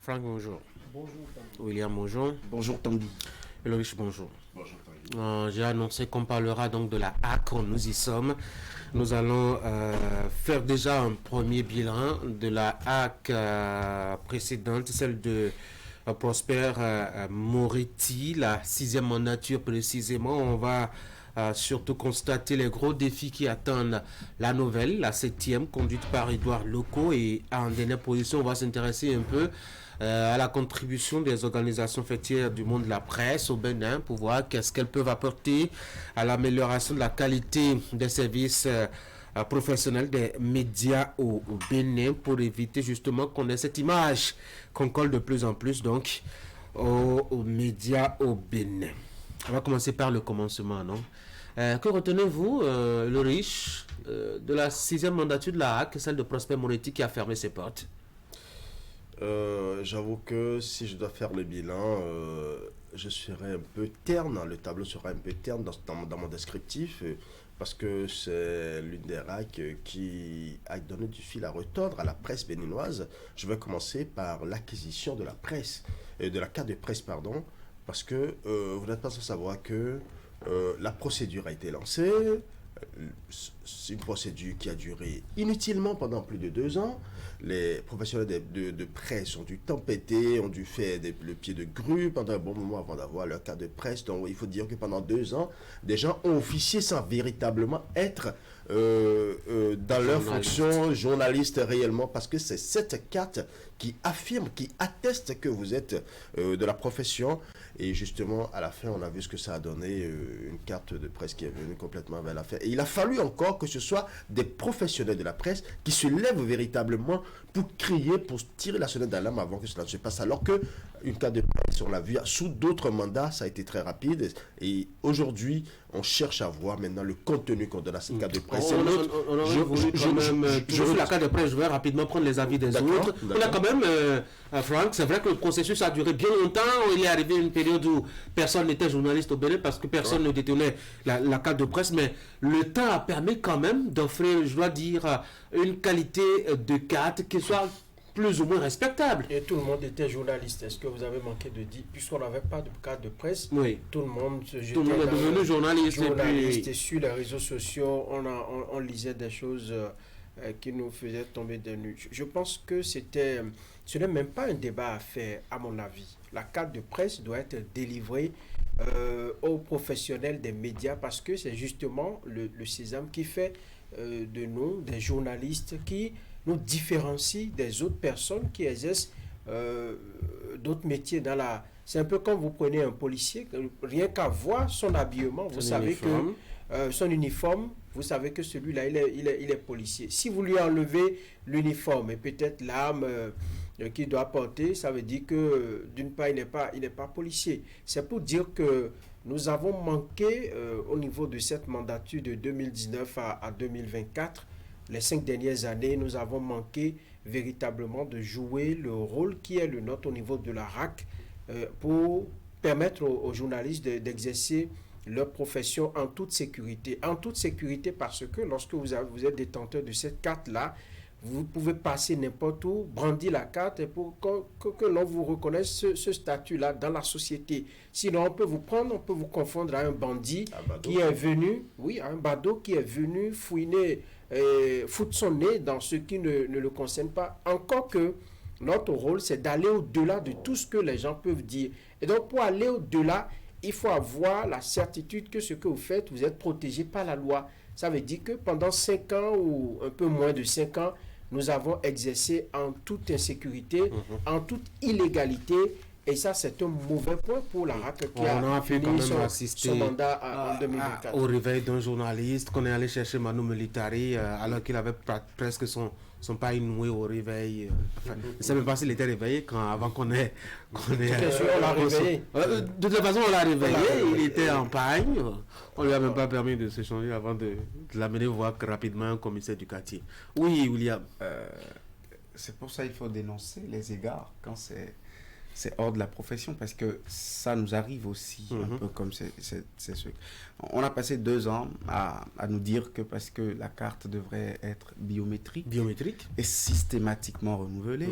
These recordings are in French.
Franck, bonjour. Bonjour Tanguy. William, bonjour. Bonjour Tanguy. Eloïche, bonjour. Bonjour Tanguy. J'ai annoncé qu'on parlera donc de la HAC, nous y sommes. Nous allons faire déjà un premier bilan de la HAC précédente, celle de Prosper Moretti, la 6e mandature précisément. On va surtout constater les gros défis qui attendent la nouvelle, la 7e, conduite par Édouard Loko. Et en dernière position, on va s'intéresser un peu à la contribution des organisations fêtières du monde de la presse au Bénin pour voir qu'est-ce qu'elles peuvent apporter à l'amélioration de la qualité des services professionnels des médias au Bénin, pour éviter justement qu'on ait cette image qu'on colle de plus en plus donc aux médias au Bénin. On va commencer par le commencement, non? Que retenez-vous, le riche, de la 6e mandature de la HAC, celle de Prosper Moretti qui a fermé ses portes? J'avoue que si je dois faire le bilan, je serai un peu terne, le tableau sera un peu terne dans mon descriptif, parce que c'est l'une des RAC qui a donné du fil à retordre à la presse béninoise. Je vais commencer par l'acquisition de la presse, de la carte de presse, pardon, parce que vous n'êtes pas sans savoir que la procédure a été lancée. C'est une procédure qui a duré inutilement pendant plus de 2 ans. Les professionnels de presse ont dû tempêter, ont dû faire le pied de grue pendant un bon moment avant d'avoir leur carte de presse. Donc il faut dire que pendant 2 ans, des gens ont officié sans véritablement être dans leur fonction journaliste réellement, parce que c'est cette carte qui affirme, qui atteste que vous êtes de la profession. Et justement, à la fin, on a vu ce que ça a donné, une carte de presse qui est venue complètement vers la fin. Et il a fallu encore que ce soit des professionnels de la presse qui se lèvent véritablement pour crier, pour tirer la sonnette d'alarme avant que cela ne se passe. Alors que une carte de presse, on l'a vu sous d'autres mandats, ça a été très rapide. Et aujourd'hui, on cherche à voir maintenant le contenu qu'on donne à cette carte de presse. Je veux la carte de presse, je vais rapidement prendre les avis des autres. On a quand même, Franck, c'est vrai que le processus a duré bien longtemps. Il est arrivé une période où personne n'était journaliste au Bénin parce que personne ne détenait la carte de presse, mais le temps a permis quand même d'offrir, je dois dire, une qualité de carte qui soit plus ou moins respectable. Et tout le monde était journaliste. Est-ce que vous avez manqué de dire, puisqu'on n'avait pas de carte de presse, oui, tout le monde se jetait, tout le monde est devenu journaliste. Et sur les réseaux sociaux, on lisait des choses qui nous faisaient tomber des nues. Je pense que ce n'est même pas un débat à faire, à mon avis. La carte de presse doit être délivrée aux professionnels des médias, parce que c'est justement le sésame qui fait de nous des journalistes, qui nous différencie des autres personnes qui exercent d'autres métiers dans la... C'est un peu comme vous prenez un policier, rien qu'à voir son habillement, vous savez uniforme. Que son uniforme, vous savez que celui-là, il est policier. Si vous lui enlevez l'uniforme et peut-être l'arme qu'il doit porter, ça veut dire que d'une part, il n'est pas policier. C'est pour dire que nous avons manqué au niveau de cette mandature de 2019 à 2024, les 5 dernières années, nous avons manqué véritablement de jouer le rôle qui est le nôtre au niveau de la RAC pour permettre aux journalistes d'exercer leur profession en toute sécurité. En toute sécurité, parce que lorsque vous êtes détenteur de cette carte-là, vous pouvez passer n'importe où, brandir la carte et pour que l'on vous reconnaisse ce statut-là dans la société. Sinon, on peut vous prendre, on peut vous confondre à un bandit qui est venu, à un badaud qui est venu fouiner, foutre son nez dans ce qui ne le concerne pas. Encore que notre rôle, c'est d'aller au-delà de tout ce que les gens peuvent dire. Et donc, pour aller au-delà, il faut avoir la certitude que ce que vous faites, vous êtes protégé par la loi. Ça veut dire que pendant 5 ans ou un peu moins de 5 ans, nous avons exercé en toute insécurité, en toute illégalité. Et ça, c'est un mauvais point pour la RAC qui a fini son mandat en 2024. Au réveil d'un journaliste qu'on est allé chercher Manu Militari alors qu'il avait presque son pas inouï au réveil. Enfin, je ne sais même pas s'il était réveillé avant qu'on ait... on l'a réveillé. De toute façon, on l'a réveillé. Il était en pagne. On ne lui a même pas permis de se changer avant de l'amener voir rapidement un commissaire du quartier. Oui, William. C'est pour ça qu'il faut dénoncer les égards quand c'est hors de la profession, parce que ça nous arrive aussi, un peu comme c'est ce... On a passé 2 ans à nous dire que parce que la carte devrait être biométrique et systématiquement renouvelée,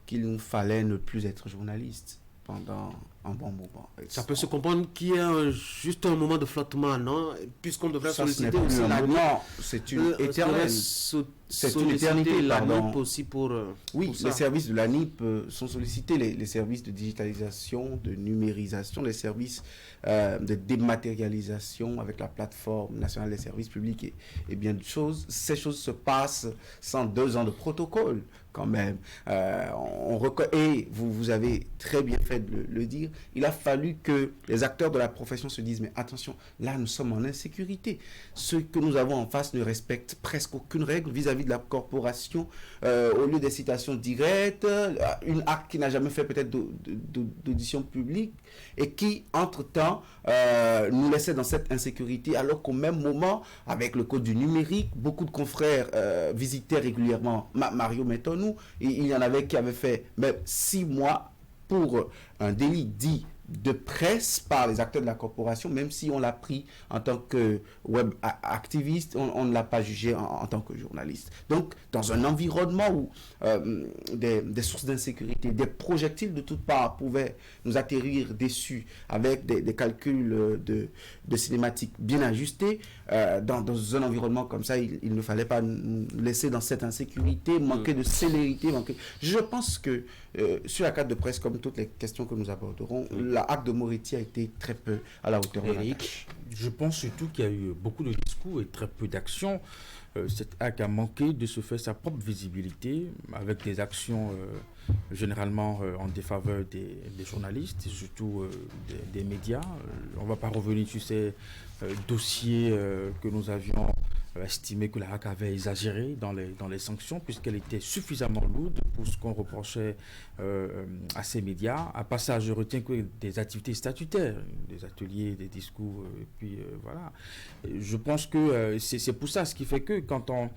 qu'il nous fallait ne plus être journaliste pendant un bon moment. Ça peut se comprendre qu'il y a juste un moment de flottement, non? Puisqu'on devrait Ça, ce n'est solliciter plus aussi un la moment, c'est une éternelle. C'est une éternité, la pardon. NIP aussi pour Oui, pour ça. les services de la NIP sont sollicités, les services de digitalisation, de numérisation, les services de dématérialisation avec la plateforme nationale des services publics et bien de choses. Ces choses se passent sans 2 ans de protocole quand même. Et vous avez très bien fait de le dire, il a fallu que les acteurs de la profession se disent, mais attention, là nous sommes en insécurité. Ceux que nous avons en face ne respectent presque aucune règle vis-à-vis de la corporation. Au lieu des citations directes, une acte qui n'a jamais fait peut-être d'audition publique et qui, entre-temps, nous laissait dans cette insécurité, alors qu'au même moment, avec le code du numérique, beaucoup de confrères visitaient régulièrement Mario Mettons-nous. Il y en avait qui avaient fait même 6 mois pour un délit dit de presse par les acteurs de la corporation, même si on l'a pris en tant que web activiste, on ne l'a pas jugé en tant que journaliste. Donc, dans un environnement où des sources d'insécurité, des projectiles de toutes parts pouvaient nous atterrir dessus avec des calculs de cinématiques bien ajustés, dans un environnement comme ça, il ne fallait pas nous laisser dans cette insécurité, manquer de célérité. Je pense que sur la carte de presse, comme toutes les questions que nous aborderons, la acte de Moretti a été très peu à la hauteur de la tâche. Je pense surtout qu'il y a eu beaucoup de discours et très peu d'actions. Cet acte a manqué de se faire sa propre visibilité avec des actions généralement en défaveur des journalistes et surtout des médias. On ne va pas revenir sur ces dossiers que nous avions estimé que la HAC avait exagéré dans les sanctions puisqu'elle était suffisamment lourde pour ce qu'on reprochait à ces médias. À part je retiens que des activités statutaires, des ateliers, des discours, et puis voilà. Et je pense que c'est pour ça, ce qui fait que quand on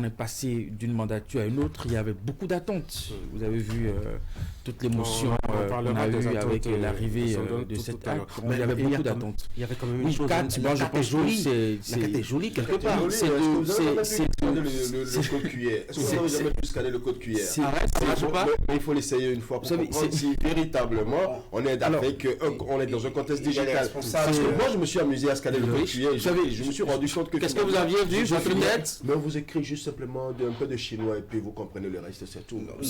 est passé d'une mandature à une autre, il y avait beaucoup d'attentes. Vous avez vu toute l'émotion qu'on a eue avec l'arrivée de cet acte. Il y avait beaucoup d'attentes. Il y avait quand même une chose. Moi, je pense que La carte est jolie quelque part. Est-ce que vous avez jamais pu scanner le code QR? Est-ce que vous avez jamais pu scanner le code QR? Mais il faut l'essayer une fois pour comprendre si véritablement on est on est dans un contexte digital. Parce que moi, je me suis amusé à scanner le code QR. Je me suis rendu compte que... Qu'est-ce que vous aviez vu, votre lunette? Mais on vous écrit juste simplement un peu de chinois et puis vous comprenez le reste, c'est tout. Je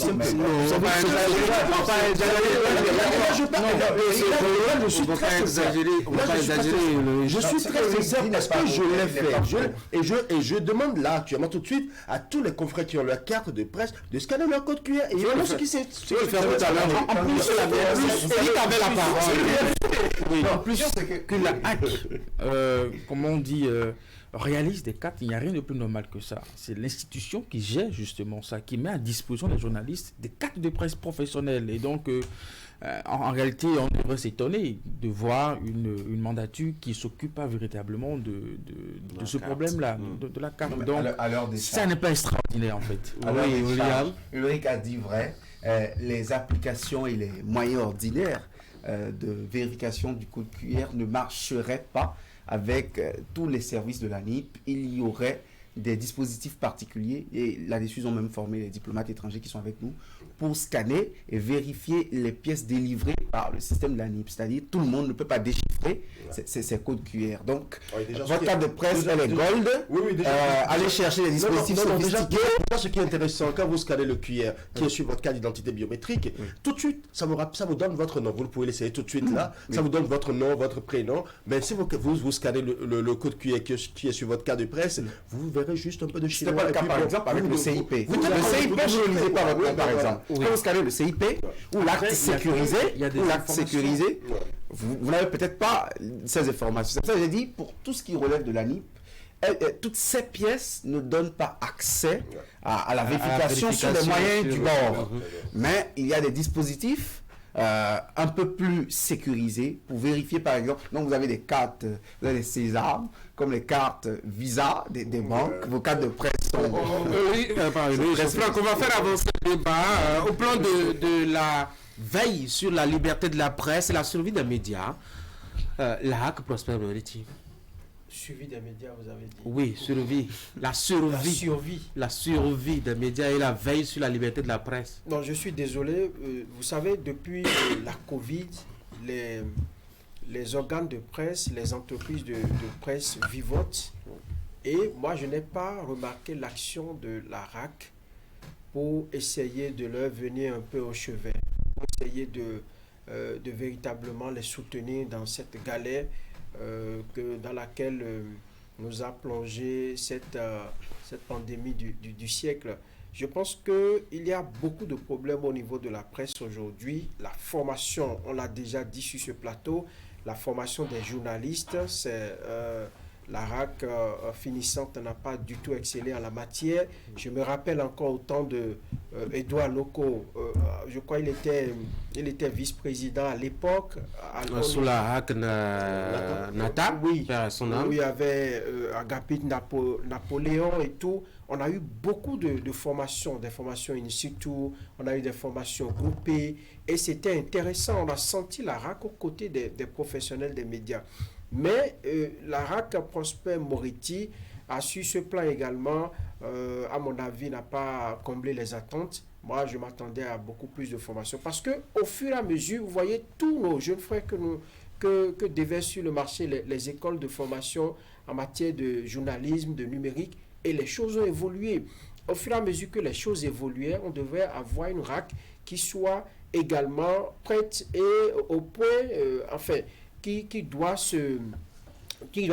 suis très sincère parce que je l'ai fait. Et je demande là actuellement tout de suite à tous les confrères qui ont leur carte de presse de scanner leur code QR. Et voilà ce qui s'est fait tout à l'heure. En plus, Eric avait la parole. En plus, que la HAC, comme on dit, réalise des cartes, il n'y a rien de plus normal que ça. C'est l'institution qui gère justement ça, qui met à disposition des journalistes des cartes de presse professionnelles. Et donc, en réalité, on devrait s'étonner de voir une mandature qui ne s'occupe pas véritablement de ce problème-là, de la carte. Donc, ça n'est pas extraordinaire en fait. Oui, Ulrich a dit vrai. Les applications et les moyens ordinaires de vérification du code QR ne marcheraient pas avec tous les services de la NIP. Il y aurait des dispositifs particuliers et là-dessus, ils ont même formé les diplomates étrangers qui sont avec nous pour scanner et vérifier les pièces délivrées par le système de la NIP. C'est-à-dire tout le monde ne peut pas déchiffrer ces codes QR. Donc, votre carte de presse, elle est gold. Allez chercher les dispositifs sophistiqués. Déjà, ce qui est intéressant, quand vous scannez le QR qui est sur votre carte d'identité biométrique, tout de suite, ça vous donne votre nom. Vous pouvez l'essayer tout de suite là. Ça vous donne votre nom, votre prénom. Mais si vous scannez le code QR qui est sur votre carte de presse, vous verrez juste un peu de chinois. C'est pas le cas, par exemple, avec le CIP. Le CIP, je ne lisais pas votre nom, par exemple. Quand vous scannez le CIP ou l'acte sécurisé, vous n'avez peut-être pas ces informations. C'est pour ça que j'ai dit, pour tout ce qui relève de la NIP, toutes ces pièces ne donnent pas accès à la vérification sur les moyens du bord. Mais il y a des dispositifs un peu plus sécurisés pour vérifier, par exemple. Donc, vous avez des cartes, vous avez des Sésame, comme les cartes Visa des banques. Vos cartes de presse sont... On va faire avancer le débat au plan de la veille sur la liberté de la presse et la survie des médias. La HAC Prosper Moretti. Suivi des médias, vous avez dit. Oui, survie. La survie. La survie des médias et la veille sur la liberté de la presse. Non, je suis désolé. Vous savez, depuis la Covid, les organes de presse, les entreprises de presse vivotent. Et moi, je n'ai pas remarqué l'action de la RAC pour essayer de leur venir un peu au chevet, pour essayer de véritablement les soutenir dans cette galère dans laquelle nous a plongé cette pandémie du siècle. Je pense qu'il y a beaucoup de problèmes au niveau de la presse aujourd'hui. La formation, on l'a déjà dit sur ce plateau, la formation des journalistes, c'est... la RAC finissante n'a pas du tout excellé en la matière. Je me rappelle encore au temps de Edouard Loco, je crois qu'il était vice-président à l'époque. Sous la RAC Nata, oui, son âme. Où il y avait Agapit Napoléon et tout. On a eu beaucoup de formations, des formations in situ, on a eu des formations groupées et c'était intéressant. On a senti la RAC aux côtés des professionnels des médias. Mais la RAC Prosper Moretti a su ce plan également, à mon avis, n'a pas comblé les attentes. Moi, je m'attendais à beaucoup plus de formation. Parce qu'au fur et à mesure, vous voyez, tous nos jeunes frères que déversent sur le marché les écoles de formation en matière de journalisme, de numérique, et les choses ont évolué. Au fur et à mesure que les choses évoluaient, on devrait avoir une RAC qui soit également prête et au point, qui doit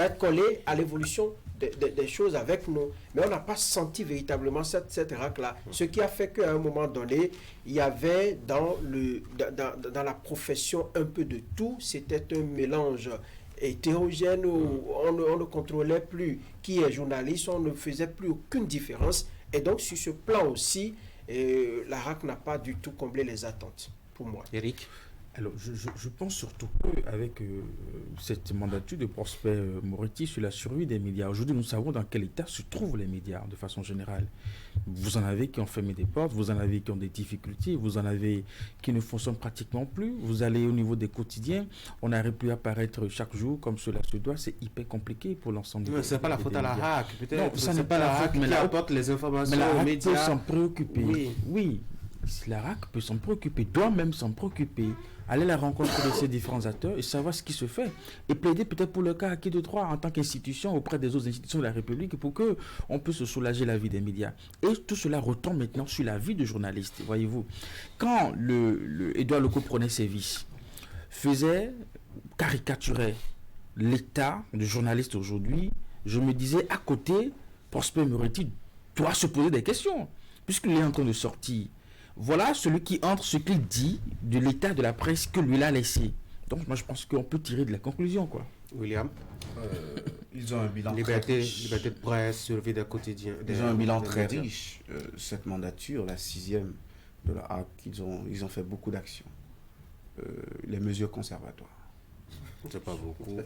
être collé à l'évolution des choses avec nous. Mais on n'a pas senti véritablement cette RAC-là. Ce qui a fait qu'à un moment donné, il y avait dans la profession un peu de tout. C'était un mélange hétérogène où on ne contrôlait plus qui est journaliste, on ne faisait plus aucune différence. Et donc, sur ce plan aussi, la RAC n'a pas du tout comblé les attentes, pour moi. Eric? Alors, je pense surtout qu'avec cette mandature de Prosper Moretti sur la survie des médias, aujourd'hui, nous savons dans quel état se trouvent les médias de façon générale. Vous en avez qui ont fermé des portes, vous en avez qui ont des difficultés, vous en avez qui ne fonctionnent pratiquement plus. Vous allez au niveau des quotidiens, on n'arrive plus à apparaître chaque jour comme cela se doit. C'est hyper compliqué pour l'ensemble des médias. Ce n'est pas la faute à la RAC, peut-être. Non, ça n'est pas la RAC, mais la apporte les informations aux médias. Mais la RAC peut s'en préoccuper. Oui. La RAC peut s'en préoccuper, doit même s'en préoccuper, aller à la rencontre de ces différents acteurs et savoir ce qui se fait et plaider peut-être pour le cas acquis de droit en tant qu'institution auprès des autres institutions de la République pour qu'on puisse se soulager la vie des médias. Et tout cela retombe maintenant sur la vie du journaliste, voyez-vous. Quand Edouard Loco prenait ses vices, caricaturait l'état du journaliste aujourd'hui, je me disais à côté, Prosper Moretti doit se poser des questions puisqu'il est en train de sortir. Voilà celui qui entre ce qu'il dit de l'état de la presse que lui l'a laissé. Donc moi je pense qu'on peut tirer de la conclusion, quoi. William? Ils ont un bilan liberté de presse, survie des quotidiens. Ils ont un bilan très riche. Cette mandature, la 6e de la HAC, ils ont fait beaucoup d'actions. Les mesures conservatoires.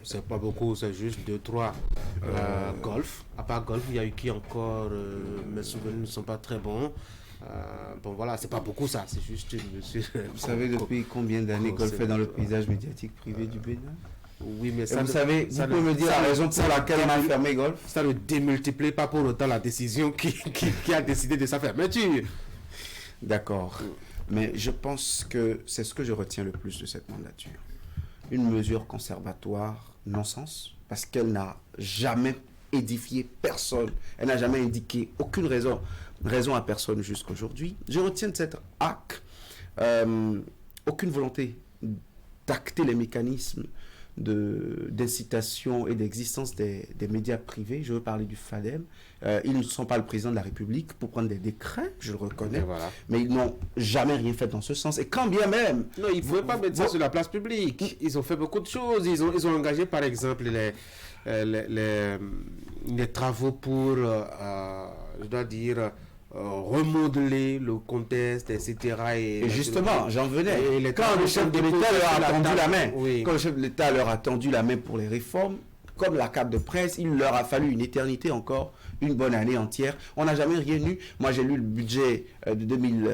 C'est pas beaucoup, c'est juste 2-3. Golf. À part golf, il y a eu qui encore? Mes souvenirs ne sont pas très bons. Bon voilà, c'est pas beaucoup ça, c'est juste une mesure. Vous savez depuis combien d'années golf est dans le paysage médiatique privé du Bénin? Oui, mais ça. Vous savez, vous pouvez me dire la raison pour laquelle on a fermé golf? Ça ne démultiplie pas pour autant la décision qui a décidé de sa fermeture. D'accord. Mais je pense que c'est ce que je retiens le plus de cette mandature. Une mesure conservatoire non-sens, parce qu'elle n'a jamais édifié personne. Elle n'a jamais indiqué aucune raison à personne jusqu'à aujourd'hui. Je retiens de cette HAC aucune volonté d'acter les mécanismes d'incitation et d'existence des médias privés. Je veux parler du FADEM. Ils ne sont pas le président de la République pour prendre des décrets, je le reconnais, voilà. Mais ils n'ont jamais rien fait dans ce sens. Et quand bien même... Non, il ne faut pas mettre ça sur la place publique. Ils ont fait beaucoup de choses. Ils ont engagé, par exemple, les travaux pour, je dois dire... remodeler le contexte, etc. Et justement, j'en venais. Quand le chef de l'État leur a tendu la main, quand le chef de l'État leur a tendu la main pour les réformes, comme la carte de presse, il leur a fallu une éternité encore, une bonne année entière. On n'a jamais rien eu. Moi, j'ai lu le budget de 2000,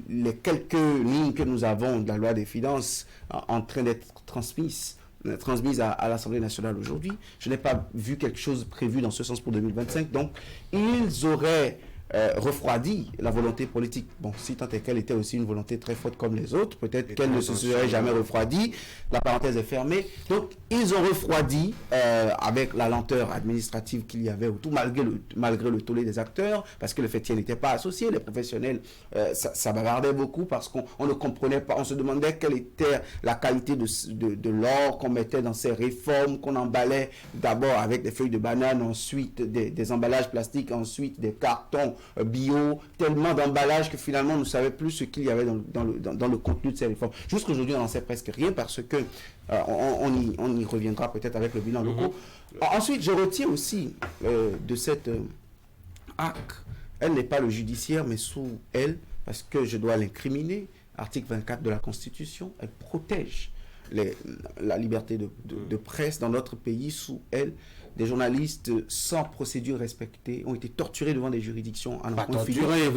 les quelques lignes que nous avons de la loi des finances en train d'être transmises transmise à l'Assemblée nationale aujourd'hui. Je n'ai pas vu quelque chose prévu dans ce sens pour 2025. Donc, ils auraient refroidi la volonté politique. Bon, si tant est qu'elle était aussi une volonté très forte comme les autres, peut-être qu'elle ne se serait jamais refroidie. La parenthèse est fermée. Donc, ils ont refroidi avec la lenteur administrative qu'il y avait autour, malgré le tollé des acteurs, parce que le fait qu'ils n'étaient pas associés, les professionnels, ça bavardait beaucoup parce qu'on ne comprenait pas, on se demandait quelle était la qualité de l'or qu'on mettait dans ces réformes, qu'on emballait d'abord avec des feuilles de banane, ensuite des emballages plastiques, ensuite des cartons bio, tellement d'emballages que finalement on ne savait plus ce qu'il y avait dans le contenu de ces réformes. Jusqu'aujourd'hui, on n'en sait presque rien parce que on y reviendra peut-être avec le bilan local. Ensuite, je retiens aussi de cette HAC, elle n'est pas le judiciaire, mais sous elle, parce que je dois l'incriminer, article 24 de la Constitution, elle protège la liberté de presse dans notre pays. Sous elle, des journalistes sans procédure respectée ont été torturés devant des juridictions en torturés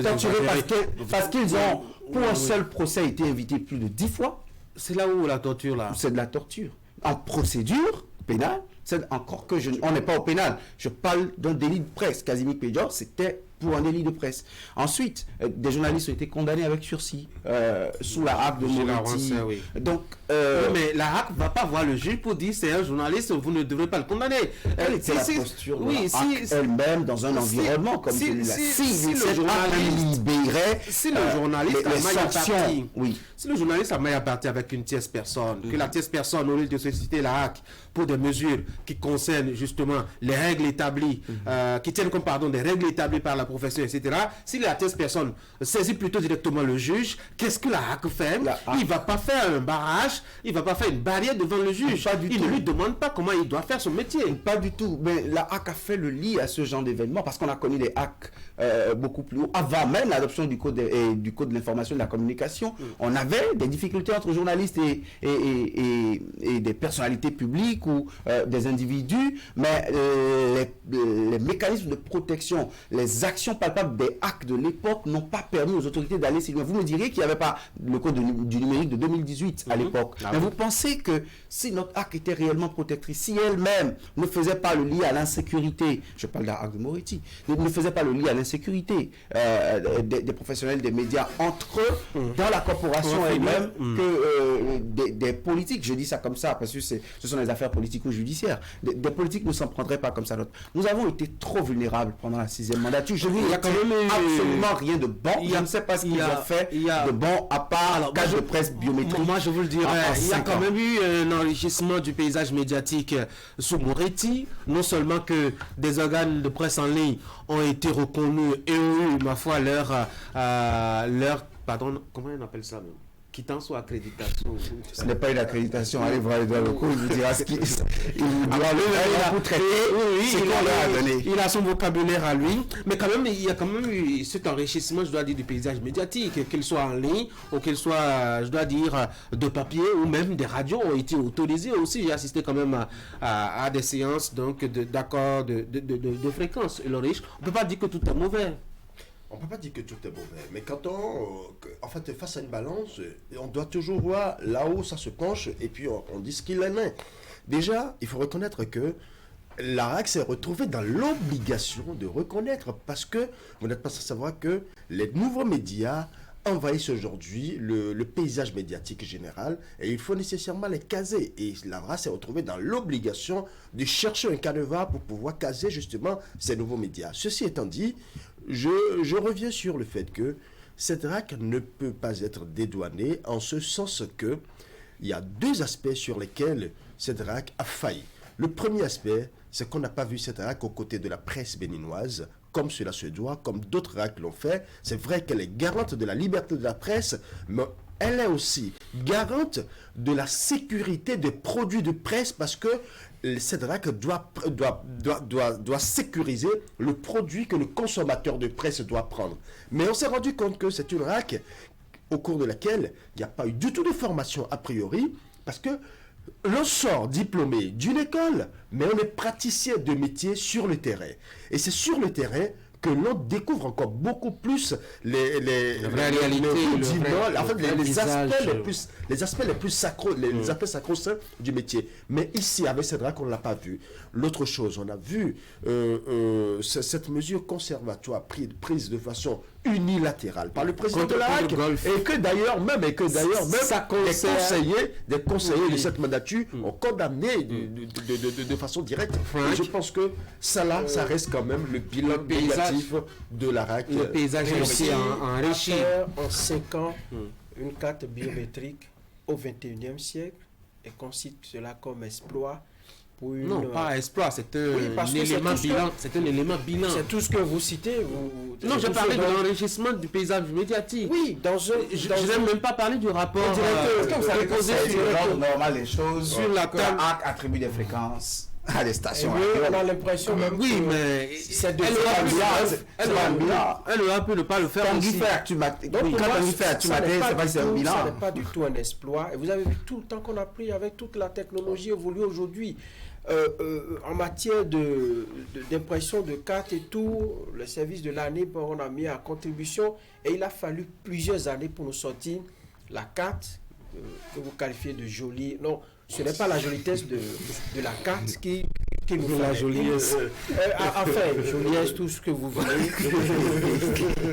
parce qu'ils ont, pour un seul procès, été invités plus de 10 fois. C'est là où la torture, là. C'est de la torture. En procédure pénale, c'est encore que on n'est pas au pénal. Je parle d'un délit de presse. Casimir Pédior, c'était pour un délit de presse. Ensuite, des journalistes ont été condamnés avec sursis sous la HAC de Moretti. Oui. Donc, mais la HAC ne va pas voir le juge pour dire c'est un journaliste, vous ne devrez pas le condamner. Quelle était la posture de la HAC elle-même dans un environnement comme celui-là? Si le journaliste libérait le journaliste les sanctions, oui. Si le journaliste a maille à partir avec une tierce personne, que la tierce personne, au lieu de solliciter la HAC pour des mesures qui concernent justement les règles établies, qui tiennent compte des règles établies par la profession, etc. Si la tierce personne saisit plutôt directement le juge, qu'est-ce que la HAC fait? Il ne va pas faire un barrage, il ne va pas faire une barrière devant le juge. Il ne lui demande pas comment il doit faire son métier. Pas du tout. Mais la HAC a fait le lit à ce genre d'événement parce qu'on a connu des HAC beaucoup plus haut. Avant même l'adoption du code de l'information et de la communication, on avait des difficultés entre journalistes et des personnalités publiques ou des individus, mais les mécanismes de protection, les actions palpables des HAC de l'époque n'ont pas permis aux autorités d'aller si loin. Vous me diriez qu'il n'y avait pas le code du numérique de 2018 à l'époque. Mais vous pensez que si notre HAC était réellement protectrice, si elle-même ne faisait pas le lit à l'insécurité, je parle de la HAC de Moretti, ne faisait pas le lit à l'insécurité des professionnels des médias entre eux, dans la corporation elle-même, que des politiques, je dis ça comme ça parce que ce sont des affaires politico-judiciaires, des politiques ne s'en prendraient pas comme ça. Nous avons été trop vulnérables pendant la 6e mandature. Je dis, il n'y a quand même absolument rien de bon. Je ne sais pas ce qu'ils ont fait de bon à part cas de presse biométrique. Moi, je vous le dirais, il y a quand même eu un enrichissement du paysage médiatique sous Moretti. Non seulement que des organes de presse en ligne ont été reconnus et ont eu, ma foi, pardon, comment on appelle ça même? Quittance ou accréditation. Ce n'est pas une accréditation. Allez voir Edouard Lecourt, il vous dira ce qu'il vous dira pour traiter ce qu'on leur a donné. Il a son vocabulaire à lui, mais quand même, il y a quand même eu cet enrichissement, je dois dire, du paysage médiatique, qu'il soit en ligne ou qu'il soit, je dois dire, de papier ou même des radios ont été autorisées aussi. J'ai assisté quand même à des séances d'accords de fréquence. On ne peut pas dire que tout est mauvais. On ne peut pas dire que tout est mauvais, mais quand en fait, face à une balance, on doit toujours voir là où ça se penche et puis on dit ce qu'il en est. Déjà, il faut reconnaître que la HAC s'est retrouvée dans l'obligation de reconnaître parce que vous n'êtes pas sans savoir que les nouveaux médias envahissent aujourd'hui le paysage médiatique général et il faut nécessairement les caser. Et la HAC s'est retrouvée dans l'obligation de chercher un canevas pour pouvoir caser justement ces nouveaux médias. Ceci étant dit, je reviens sur le fait que cette HAC ne peut pas être dédouanée en ce sens que il y a deux aspects sur lesquels cette HAC a failli. Le premier aspect, c'est qu'on n'a pas vu cette HAC aux côtés de la presse béninoise, comme cela se doit, comme d'autres HAC l'ont fait. C'est vrai qu'elle est garante de la liberté de la presse, mais elle est aussi garante de la sécurité des produits de presse parce que cette HAC doit sécuriser le produit que le consommateur de presse doit prendre. Mais on s'est rendu compte que c'est une HAC au cours de laquelle il n'y a pas eu du tout de formation a priori parce que l'on sort diplômé d'une école, mais on est praticien de métier sur le terrain. Et c'est sur le terrain que l'on découvre encore beaucoup plus les vraie réalité, les aspects les plus sacros, les aspects sacro-saints du métier. Mais ici, avec cette RAC, on ne l'a pas vu. L'autre chose, on a vu cette mesure conservatoire prise de façon unilatérale par le président de la RAC, et que d'ailleurs même des conseillers de cette mandature ont condamné de façon directe. Et je pense que ça reste quand même le bilan négatif de la RAC. Le paysage est aussi enrichi. En 5 ans, une carte biométrique au 21e siècle, et qu'on cite cela comme exploit. Non, pas exploit, c'est un élément bilan. C'est un élément bilan. C'est tout ce que vous citez. Non, je parlais de l'enrichissement du paysage médiatique. Oui, je n'ai même pas parlé du rapport déposé sur l'ordre normal des choses. Sur la table. Attribue des fréquences à des stations. On a l'impression même mais c'est de elle aurait pu ne pas le faire aussi. Ça n'est pas du tout un exploit. Et vous avez vu tout le temps qu'on a pris avec toute la technologie évoluée aujourd'hui. En matière d'impression de cartes et tout, le service de l'année, on a mis à contribution, et il a fallu plusieurs années pour nous sortir la carte que vous qualifiez de jolie. Non, ce n'est pas la jolitesse de la carte qui nous fait la joliesse. Enfin, joliesse, tout ce que vous voulez.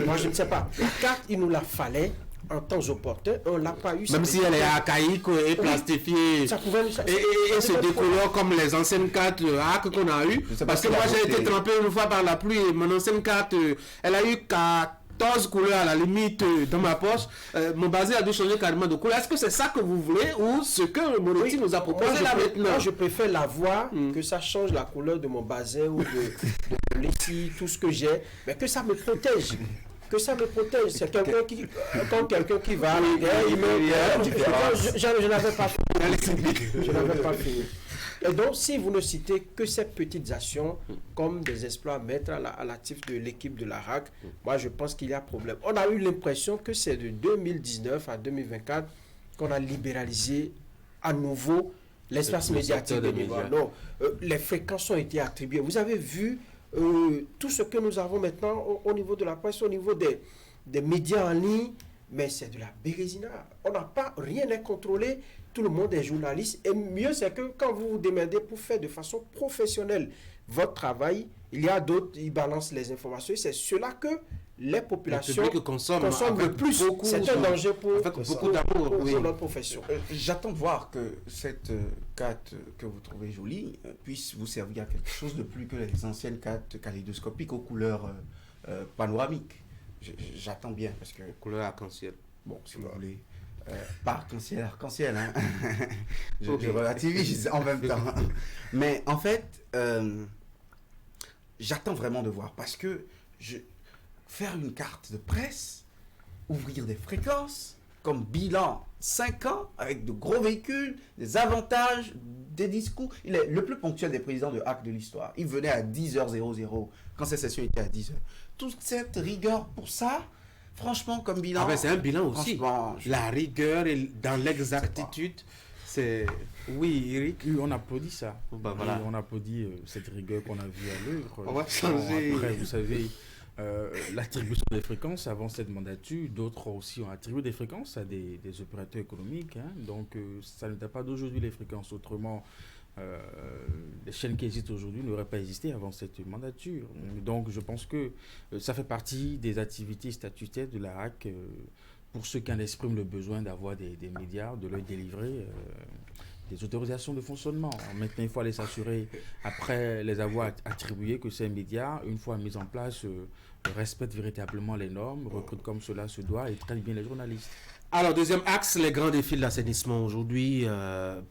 Moi, je ne sais pas. La carte, il nous la fallait en temps opportun. On l'a pas eu. Même si elle est archaïque et plastifiée. Ça pouvait, et se décolore comme les anciennes cartes HAC qu'on a eues. Parce que moi, j'ai été trempé une fois par la pluie. Et mon ancienne carte, elle a eu 14 couleurs à la limite dans ma poche. Mon basier a dû changer carrément de couleur. Est-ce que c'est ça que vous voulez ou ce que Moretti nous a proposé là maintenant? Moi, je préfère la voir, que ça change la couleur de mon basier ou de l'épi, tout ce que j'ai, mais que ça me protège. Que ça me protège. C'est quelqu'un qui, quand quelqu'un qui va, je n'avais pas fini. Je n'avais pas fini. Et donc, si vous ne citez que ces petites actions comme des exploits à mettre à l'actif de l'équipe de la RAC, moi je pense qu'il y a problème. On a eu l'impression que c'est de 2019 à 2024 qu'on a libéralisé à nouveau l'espace médiatique de Nivoire. Non, les fréquences ont été attribuées. Vous avez vu tout ce que nous avons maintenant au niveau de la presse, au niveau des médias en ligne, mais c'est de la bérésina. On n'a pas, rien n'est contrôlé. Tout le monde est journaliste. Et mieux, c'est que quand vous vous démerdez pour faire de façon professionnelle votre travail, il y a d'autres, ils balancent les informations. C'est cela que les populations consomment le plus. C'est un danger pour notre profession. J'attends de voir que cette carte que vous trouvez jolie puisse vous servir à quelque chose de plus que les anciennes cartes kaléidoscopiques aux couleurs panoramiques. J'attends bien parce que... Couleur arc-en-ciel. Bon, si vous voulez... pas arc-en-ciel, hein. je relativise en même temps. Mais en fait, j'attends vraiment de voir parce que faire une carte de presse, ouvrir des fréquences, comme bilan 5 ans, avec de gros véhicules, des avantages, des discours. Il est le plus ponctuel des présidents de HAC de l'histoire. Il venait à 10h00 quand cette session était à 10h. Toute cette rigueur pour ça, franchement, comme bilan... c'est un bilan aussi. La rigueur et dans l'exactitude, c'est... Oui, Eric. Oui, on applaudit ça. Voilà. Oui, on applaudit cette rigueur qu'on a vue à l'œuvre. On va changer. Après, vous savez, l'attribution des fréquences, avant cette mandature, d'autres aussi ont attribué des fréquences à des opérateurs économiques. Hein. Donc, ça ne date pas d'aujourd'hui, les fréquences. Autrement, les chaînes qui existent aujourd'hui n'auraient pas existé avant cette mandature. Donc je pense que ça fait partie des activités statutaires de la RAC pour ceux qui en expriment le besoin d'avoir des médias, de leur délivrer des autorisations de fonctionnement. Maintenant, il faut aller s'assurer, après les avoir attribués, que ces médias, une fois mis en place, respectent véritablement les normes, recrutent comme cela se doit et traitent bien les journalistes. Alors, deuxième axe, les grands défis de l'assainissement aujourd'hui.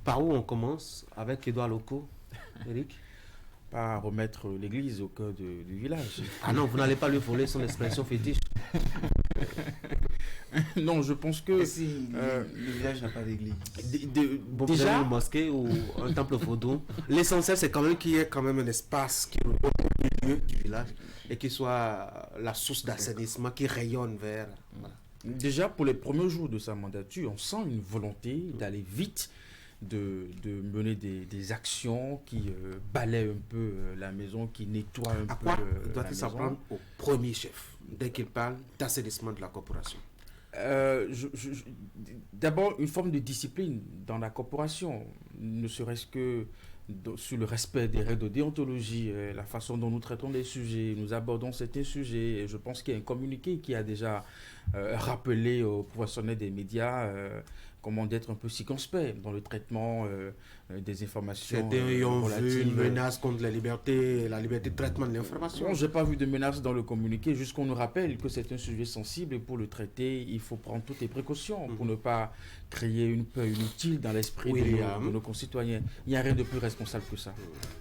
Par où on commence? Avec Edouard Locaux, Eric? Pas remettre l'église au cœur du village. Ah non, vous n'allez pas lui voler son expression fétiche. Non, je pense que... si le village n'a pas d'église. Déjà, une mosquée ou un temple vaudou. L'essentiel, c'est quand même qu'il y ait quand même un espace qui est au milieu du village et qui soit la source d'assainissement qui rayonne vers... Voilà. Déjà, pour les premiers jours de sa mandature, on sent une volonté d'aller vite mener des actions qui balaient un peu la maison, qui nettoient un peu quoi la doit-il maison. s'apprendre au premier chef dès qu'il parle d'assainissement de la corporation? D'abord, une forme de discipline dans la corporation, ne serait-ce que sur le respect des règles de déontologie, la façon dont nous traitons les sujets, nous abordons certains sujets. Et je pense qu'il y a un communiqué qui a déjà rappelé aux professionnels des médias comment d'être un peu circonspect dans le traitement des informations Certains ont vu relatives. une menace contre la liberté de traitement de l'information. Non, je n'ai pas vu de menace dans le communiqué, juste qu'on nous rappelle que c'est un sujet sensible et pour le traiter, il faut prendre toutes les précautions pour ne pas créer une peur inutile dans l'esprit de nos concitoyens. Il n'y a rien de plus responsable que ça.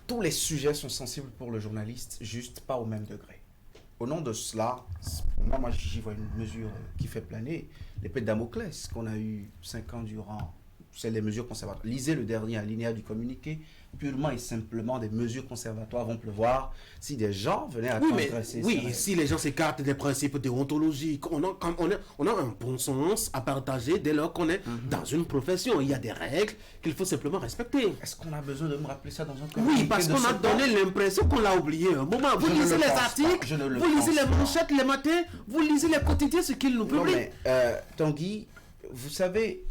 Tous les sujets sont sensibles pour le journaliste, juste pas au même degré. Au nom de cela, pour moi j'y vois une mesure qui fait planer l'épée de Damoclès qu'on a eu 5 ans durant. C'est les mesures conservatoires. Lisez le dernier alinéa du communiqué. Purement et simplement, des mesures conservatoires vont pleuvoir si des gens venaient à transgresser. Si les gens s'écartent des principes déontologiques, on a un bon sens à partager dès lors qu'on est dans une profession. Il y a des règles qu'il faut simplement respecter. Est-ce qu'on a besoin de me rappeler ça dans un communiqué? Oui, parce qu'on a donné l'impression qu'on l'a oublié un moment. Vous lisez les articles, vous lisez les manchettes les matins, vous lisez les quotidiens, ce qu'ils nous publient. Non mais, Tanguy, vous savez...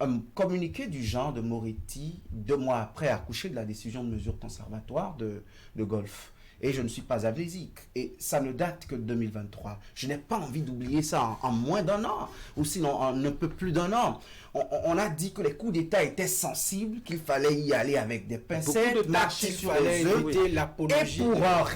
un communiqué du genre de Moretti, 2 mois après, a accouché de la décision de mesure conservatoire de Golf. Et je ne suis pas amnésique. Et ça ne date que de 2023. Je n'ai pas envie d'oublier ça en moins d'un an, ou sinon en un peu plus d'un an. On a dit que les coups d'État étaient sensibles, qu'il fallait y aller avec des pincettes, marcher sur les œufs, et pour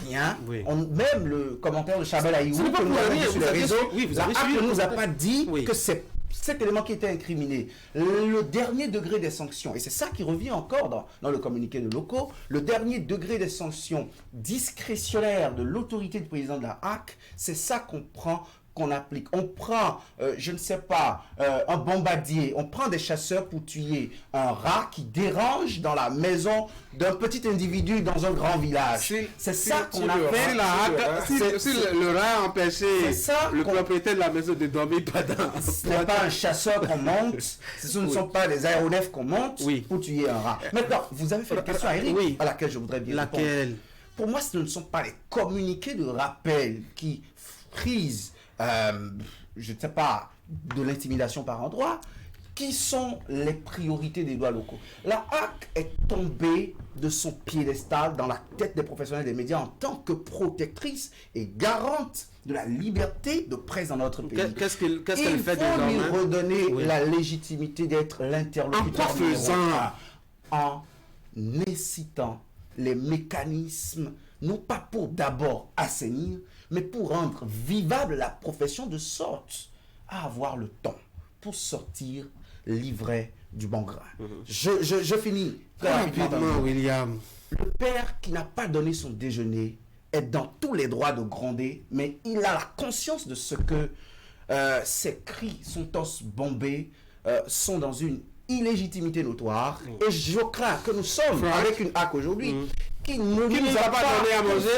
rien, même le commentaire de Chabel Aïou, que nous avons dit sur les réseaux, ne nous a pas dit que c'est cet élément qui était incriminé, le dernier degré des sanctions, et c'est ça qui revient encore dans le communiqué de Locaux, le dernier degré des sanctions discrétionnaires de l'autorité du président de la HAC, c'est ça qu'on applique. On prend, je ne sais pas, un bombardier, on prend des chasseurs pour tuer un rat qui dérange dans la maison d'un petit individu dans un grand village. C'est ça qu'on appelle la HAC. Si le rat a empêché le propriétaire de la maison de dormir pendant... Ce n'est pas un chasseur qu'on monte, ce ne sont pas des aéronefs qu'on monte pour tuer un rat. Maintenant, vous avez fait une question à Eric, à laquelle je voudrais bien répondre. Pour moi, ce ne sont pas les communiqués de rappel qui frisent je ne sais pas, de l'intimidation par endroit, qui sont les priorités des lois locaux. La HAC est tombée de son piédestal dans la tête des professionnels des médias en tant que protectrice et garante de la liberté de presse dans notre pays. Qu'est-ce qu'elle fait désormais? Il faut lui redonner la légitimité d'être l'interlocuteur en incitant les mécanismes, non pas pour d'abord assainir, mais pour rendre vivable la profession de sorte à avoir le temps pour sortir l'ivraie du bon grain. Je finis très rapidement, William. Le père qui n'a pas donné son déjeuner est dans tous les droits de gronder, mais il a la conscience de ce que ses cris, son torse bombé, sont dans une illégitimité notoire. Et je crains que nous sommes avec une HAC aujourd'hui qui ne nous a pas donné à manger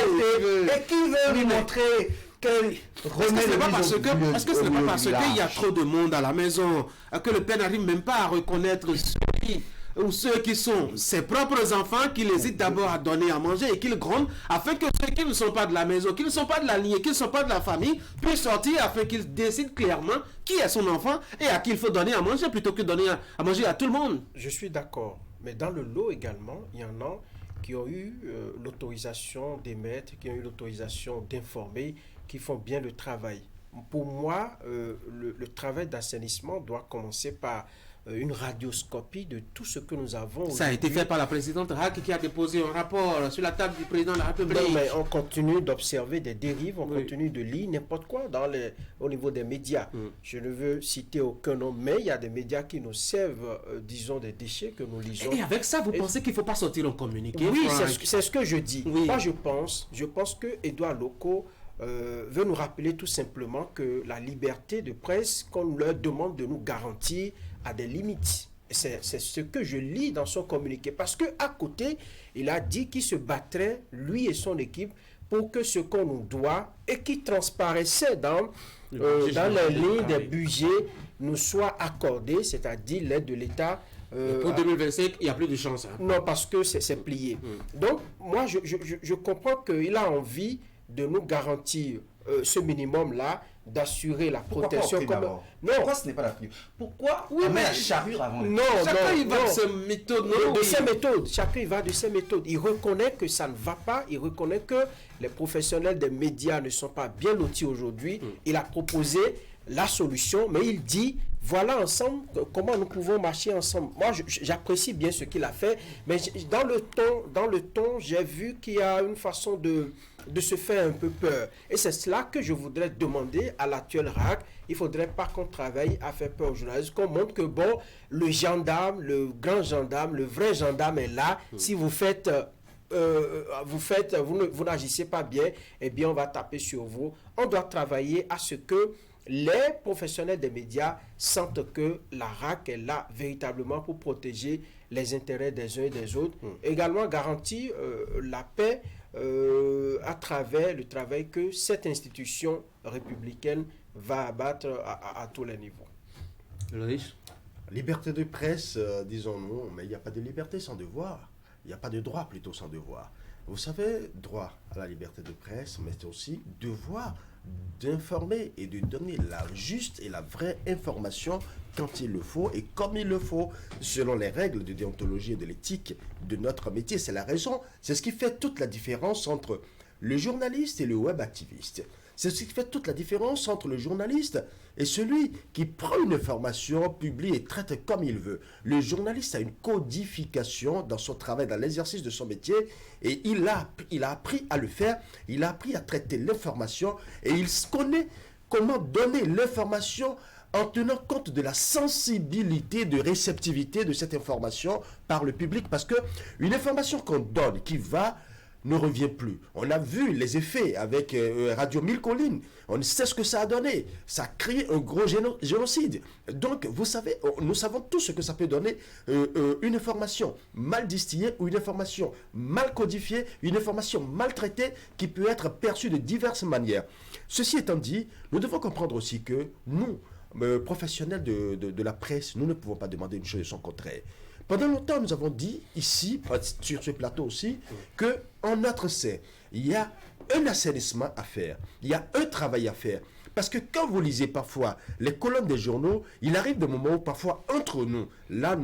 et qui veut lui montrer qu'elle remet le bison. Est-ce que ce n'est pas parce qu'il y a trop de monde à la maison que le père n'arrive même pas à reconnaître ceux qui sont ses propres enfants, qu'il hésite d'abord à donner à manger et qu'il gronde afin que ceux qui ne sont pas de la maison, qui ne sont pas de la lignée, qui ne sont pas de la famille, puissent sortir afin qu'il décide clairement qui est son enfant et à qui il faut donner à manger plutôt que donner à manger à tout le monde. Je suis d'accord, mais dans le lot également, il y en a qui ont eu l'autorisation d'émettre, qui ont eu l'autorisation d'informer, qui font bien le travail. Pour moi, le travail d'assainissement doit commencer par une radioscopie de tout ce que nous avons. Ça a été fait par la présidente HAC qui a déposé un rapport sur la table du président de la République. Non, mais on continue d'observer des dérives, on continue de lire n'importe quoi au niveau des médias. Je ne veux citer aucun nom, mais il y a des médias qui nous servent, disons, des déchets que nous lisons. Et avec ça, vous pensez qu'il ne faut pas sortir un communiqué? Oui, c'est ce que je dis. Moi, je pense que Édouard Locaux veut nous rappeler tout simplement que la liberté de presse, qu'on leur demande de nous garantir, a des limites. C'est ce que je lis dans son communiqué. Parce qu'à côté, il a dit qu'il se battrait, lui et son équipe, pour que ce qu'on nous doit et qui transparaissait dans les lignes des budgets nous soit accordé, c'est-à-dire l'aide de l'État Pour 2025, il n'y a plus de chance. Hein. Non, parce que c'est plié. Donc, moi, je comprends qu'il a envie de nous garantir ce minimum-là, d'assurer la protection. Pourquoi ce n'est pas la priorité? Pourquoi on met la charrure avant les... Chacun il va de ses méthodes. De ses méthodes. Chacun il va de ses méthodes. Il reconnaît que ça ne va pas. Il reconnaît que les professionnels des médias ne sont pas bien lotis aujourd'hui. Il a proposé la solution, mais il dit, voilà ensemble comment nous pouvons marcher ensemble. Moi, j'apprécie bien ce qu'il a fait, mais dans le ton, j'ai vu qu'il y a une façon de se faire un peu peur. Et c'est cela que je voudrais demander à l'actuel RAC. Il ne faudrait pas qu'on travaille à faire peur aux journalistes, qu'on montre que bon, le gendarme, le grand gendarme, le vrai gendarme est là. Si vous faites... vous n'agissez pas bien, eh bien on va taper sur vous. On doit travailler à ce que les professionnels des médias sentent que la RAC est là véritablement pour protéger les intérêts des uns et des autres. Également garantir la paix à travers le travail que cette institution républicaine va abattre à tous les niveaux. Liberté de presse, disons-nous, mais il n'y a pas de liberté sans devoir. Il n'y a pas de droit plutôt sans devoir. Vous savez, droit à la liberté de presse, mais c'est aussi devoir d'informer et de donner la juste et la vraie information quand il le faut et comme il le faut, selon les règles de déontologie et de l'éthique de notre métier. C'est la raison, c'est ce qui fait toute la différence entre le journaliste et le web activiste. C'est ce qui fait toute la différence entre le journaliste et celui qui prend une information, publie et traite comme il veut. Le journaliste a une codification dans son travail, dans l'exercice de son métier, et il a appris à le faire, il a appris à traiter l'information, et il connaît comment donner l'information en tenant compte de la sensibilité, de réceptivité de cette information par le public, parce que une information qu'on donne, qui va ne revient plus. On a vu les effets avec Radio Mille Collines. On sait ce que ça a donné. Ça a créé un gros génocide. Donc, vous savez, nous savons tous ce que ça peut donner une information mal distillée ou une information mal codifiée, une information mal traitée qui peut être perçue de diverses manières. Ceci étant dit, nous devons comprendre aussi que nous, professionnels de la presse, nous ne pouvons pas demander une chose et son contraire. Pendant longtemps, nous avons dit ici, sur ce plateau aussi, qu'en notre sein, il y a un assainissement à faire, il y a un travail à faire. Parce que quand vous lisez parfois les colonnes des journaux, il arrive des moments où parfois entre nous, là,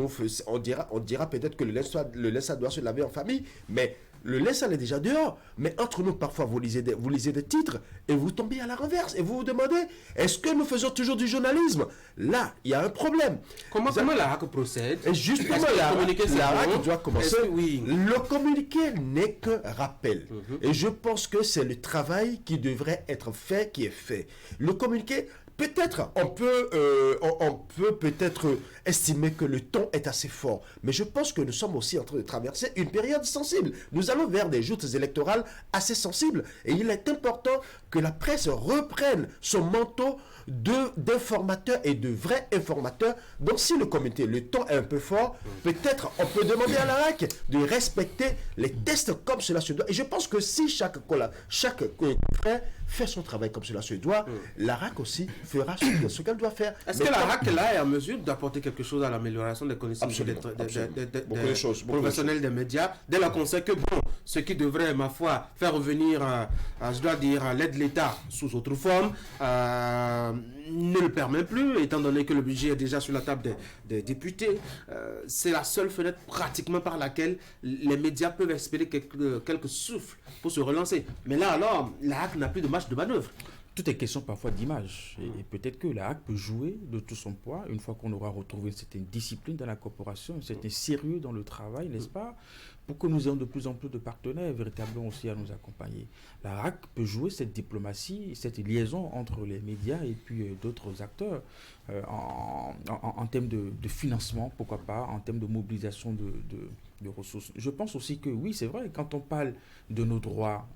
on dira peut-être que le linge doit se laver en famille, mais le linge est déjà dehors. Mais entre nous, parfois, vous lisez des titres et vous tombez à la renverse. Et vous vous demandez, est-ce que nous faisons toujours du journalisme? Là, il y a un problème. Comment la RAC procède? Et justement, la RAC doit commencer. Oui. Le communiqué n'est que rappel. Et je pense que c'est le travail qui devrait être fait, qui est fait. Le communiqué... Peut-être, on peut peut-être estimer que le ton est assez fort, mais je pense que nous sommes aussi en train de traverser une période sensible. Nous allons vers des joutes électorales assez sensibles et il est important que la presse reprenne son manteau d'informateur et de vrai informateur. Donc si le comité, le ton est un peu fort, peut-être on peut demander à la RAC de respecter les tests comme cela se doit. Et je pense que si chaque frère fait son travail comme cela se doit, la RAC aussi fera ce qu'elle doit faire. Est-ce que la RAC là est en mesure d'apporter quelque chose à l'amélioration des connaissances des professionnels des médias, dès lors qu'on sait que bon, ce qui devrait, ma foi, faire revenir, je dois dire, l'aide de l'État sous autre forme, ne le permet plus, étant donné que le budget est déjà sur la table des députés. C'est la seule fenêtre pratiquement par laquelle les médias peuvent espérer quelques souffles pour se relancer. Mais là alors, la RAC n'a plus de marge de manœuvre. Tout est question parfois d'image. Et peut-être que la RAC peut jouer de tout son poids une fois qu'on aura retrouvé une certaine discipline dans la corporation, un certain sérieux dans le travail, n'est-ce pas, pour que nous ayons de plus en plus de partenaires véritablement aussi à nous accompagner. La RAC peut jouer cette diplomatie, cette liaison entre les médias et puis d'autres acteurs en termes de financement, pourquoi pas, en termes de mobilisation de ressources. Je pense aussi que oui, c'est vrai, quand on parle de nos droits,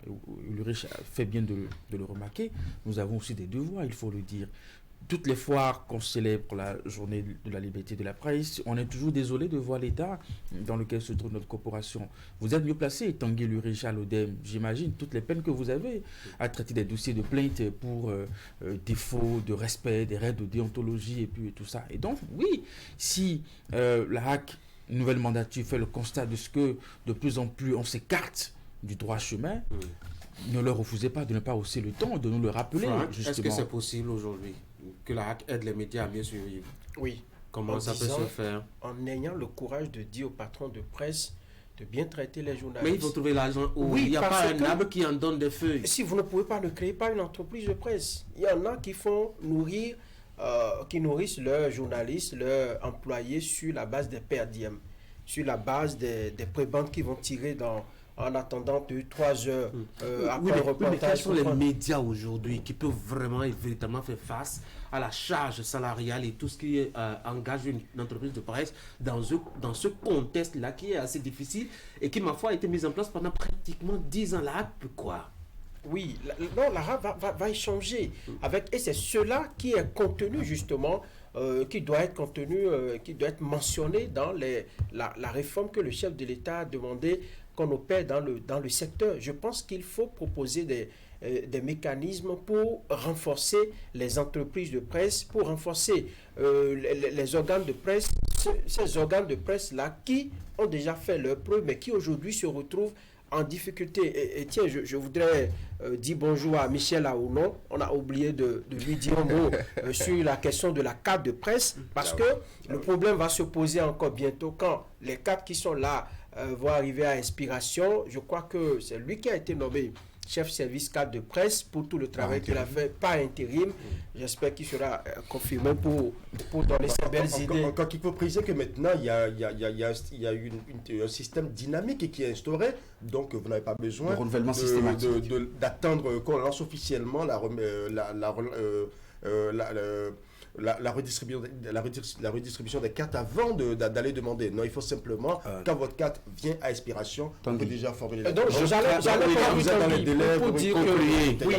Ulrich fait bien de le remarquer, nous avons aussi des devoirs, il faut le dire. toutes les fois qu'on célèbre la journée de la liberté de la presse, on est toujours désolé de voir l'état dans lequel se trouve notre corporation. Vous êtes mieux placé, Tanguy Luricha, l'ODEM, j'imagine, toutes les peines que vous avez à traiter des dossiers de plainte pour défaut de respect des règles de déontologie et puis tout ça. Et donc, oui, si la HAC, nouvelle mandature, fait le constat de ce que de plus en plus on s'écarte du droit chemin, ne leur refusez pas de ne pas hausser le ton, de nous le rappeler. Franck, est-ce que c'est possible aujourd'hui que la HAC aide les médias à mieux survivre? Oui. Comment ça peut se faire? En ayant le courage de dire aux patrons de presse de bien traiter les journalistes. Mais il faut trouver l'argent où Oui, il n'y a parce pas un que arbre qui en donne des feuilles. si vous ne pouvez pas ne créer pas une entreprise de presse, il y en a qui font nourrir, qui nourrissent leurs journalistes, leurs employés sur la base des per diem, sur la base des prébendes qui vont tirer en attendant 2-3 heures après le reportage. Mais quels sont les médias aujourd'hui qui peuvent vraiment et véritablement faire face à la charge salariale et tout ce qui engage une entreprise de presse dans ce contexte-là qui est assez difficile et qui, ma foi, a été mis en place pendant pratiquement 10 ans. La HAC peut quoi? Oui, la HAC va échanger avec, et c'est cela qui est contenu justement, qui doit être contenu, qui doit être mentionné dans la réforme que le chef de l'État a demandé qu'on opère dans le secteur. Je pense qu'il faut proposer des mécanismes pour renforcer les entreprises de presse, pour renforcer les organes de presse, ces organes de presse-là qui ont déjà fait leur preuve, mais qui aujourd'hui se retrouvent en difficulté. Et tiens, je voudrais dire bonjour à Michel Aounon. On a oublié de lui dire un mot sur la question de la carte de presse, parce que le problème va se poser encore bientôt quand les cartes qui sont là vont arriver à expiration. Je crois que c'est lui qui a été nommé chef service cadre de presse pour tout le travail qu'il a fait par intérim. J'espère qu'il sera confirmé pour donner ses belles idées. Encore qu'il faut préciser que maintenant, il y a un système dynamique qui est instauré, donc vous n'avez pas besoin de renouvellement systématique. d'attendre qu'on lance officiellement la redistribution des cartes avant d'aller demander. Non, il faut simplement, quand votre carte vient à expiration, vous pouvez déjà formuler la donc,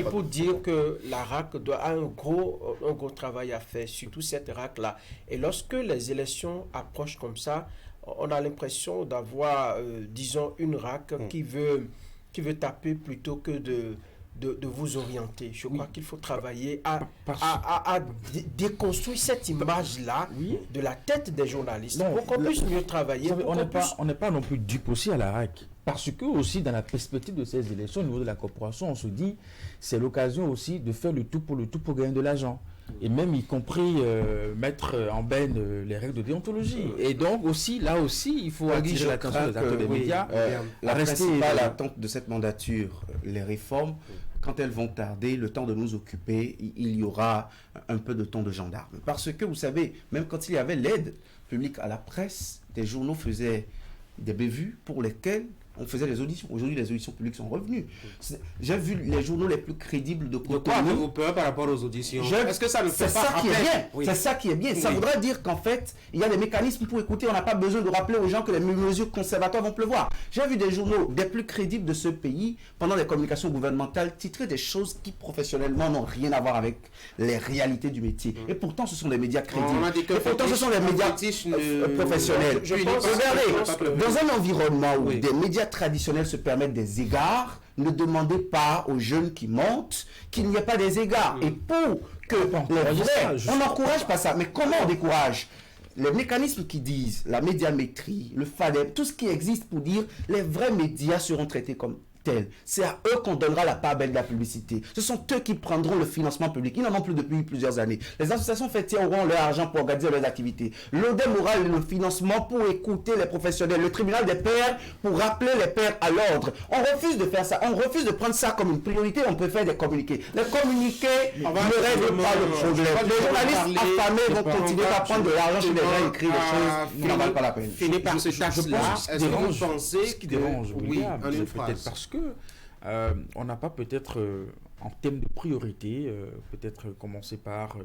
pour dire que la RAC a un gros travail à faire, surtout cette RAC-là. Et lorsque les élections approchent comme ça, on a l'impression d'avoir, disons, une RAC qui veut taper plutôt que de vous orienter. Je crois qu'il faut travailler à déconstruire cette image-là de la tête des journalistes pour qu'on puisse mieux travailler. On n'est pas non plus dupe aussi à la RAC. Parce que aussi, dans la perspective de ces élections, au niveau de la corporation, on se dit c'est l'occasion aussi de faire le tout pour gagner de l'argent. Et même y compris mettre en berne les règles de déontologie. Et donc aussi, là aussi, il faut attirer l'attention des acteurs des médias. La principale attente de cette mandature, les réformes, quand elles vont tarder, le temps de nous occuper, il y aura un peu de temps de gendarme. Parce que vous savez, même quand il y avait l'aide publique à la presse, des journaux faisaient des bévues pour lesquels on faisait les auditions. Aujourd'hui, les auditions publiques sont revenues. J'ai vu les journaux les plus crédibles de Cotonou. De quoi avez-vous peur par rapport aux auditions? Est-ce que ça ne fait pas qui est bien. C'est ça qui est bien. Ça voudrait dire qu'en fait, il y a des mécanismes pour écouter. On n'a pas besoin de rappeler aux gens que les mesures conservatoires vont pleuvoir. J'ai vu des journaux des plus crédibles de ce pays, pendant les communications gouvernementales, titrer des choses qui, professionnellement, n'ont rien à voir avec les réalités du métier. Et pourtant, ce sont des médias crédibles. Et pourtant, ce sont des médias professionnels. Regardez, dans un environnement où des médias traditionnels se permettent des égards, ne demandez pas aux jeunes qui montent qu'il n'y ait pas des égards. Et pour que les vrais, on n'encourage pas ça. Mais comment on décourage? Les mécanismes qui disent la médiamétrie, le FADEP, tout ce qui existe pour dire les vrais médias seront traités comme tels. C'est à eux qu'on donnera la part belle de la publicité. Ce sont eux qui prendront le financement public. Ils n'en ont plus depuis plusieurs années. Les associations fêtières auront leur argent pour organiser leurs activités. L'ODEM aura le financement pour écouter les professionnels. Le tribunal des pairs pour rappeler les pairs à l'ordre. On refuse de faire ça. On refuse de prendre ça comme une priorité. On peut faire des communiqués. Les communiqués ne règlent pas le problème. Les journalistes affamés vont continuer à prendre de l'argent chez les gens et écrire des choses qui n'en valent pas la peine. Finir par ce taxe-là, est-ce que vous pensez ce qui dérange, oui, en une phrase, peut-être parce que on n'a pas peut-être en termes de priorité, peut-être commencer par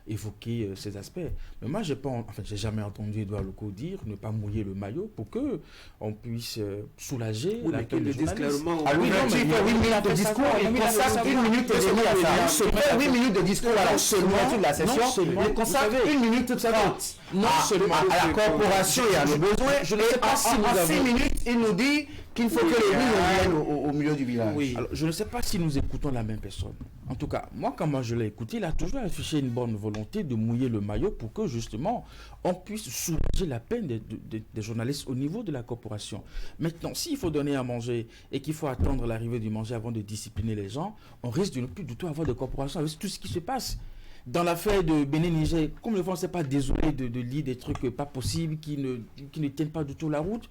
évoquer ces aspects. Mais moi, j'ai jamais entendu Edouard Loko dire ne pas mouiller le maillot pour que on puisse soulager la peine des journalistes. Ah oui, non, mais il faut 8 minutes de discours, il consacre 1 minute et demie à ça. 8 minutes de discours à la seulement toute la session, il consacre 1 minute toute sa à la corporation et à nos besoins. Je ne sais pas si en 6 minutes, il nous dit qu'il faut que les lignes viennent au milieu du village. Oui. Alors, je ne sais pas si nous écoutons la même personne. En tout cas, moi, quand je l'ai écouté, il a toujours affiché une bonne volonté de mouiller le maillot pour que, justement, on puisse soulager la peine des journalistes au niveau de la corporation. Maintenant, s'il faut donner à manger et qu'il faut attendre l'arrivée du manger avant de discipliner les gens, on risque de ne plus du tout avoir de corporation avec tout ce qui se passe. Dans l'affaire de Bénin-Niger, comme le fond, on ne s'est pas désolé de lire des trucs pas possibles qui ne tiennent pas du tout la route.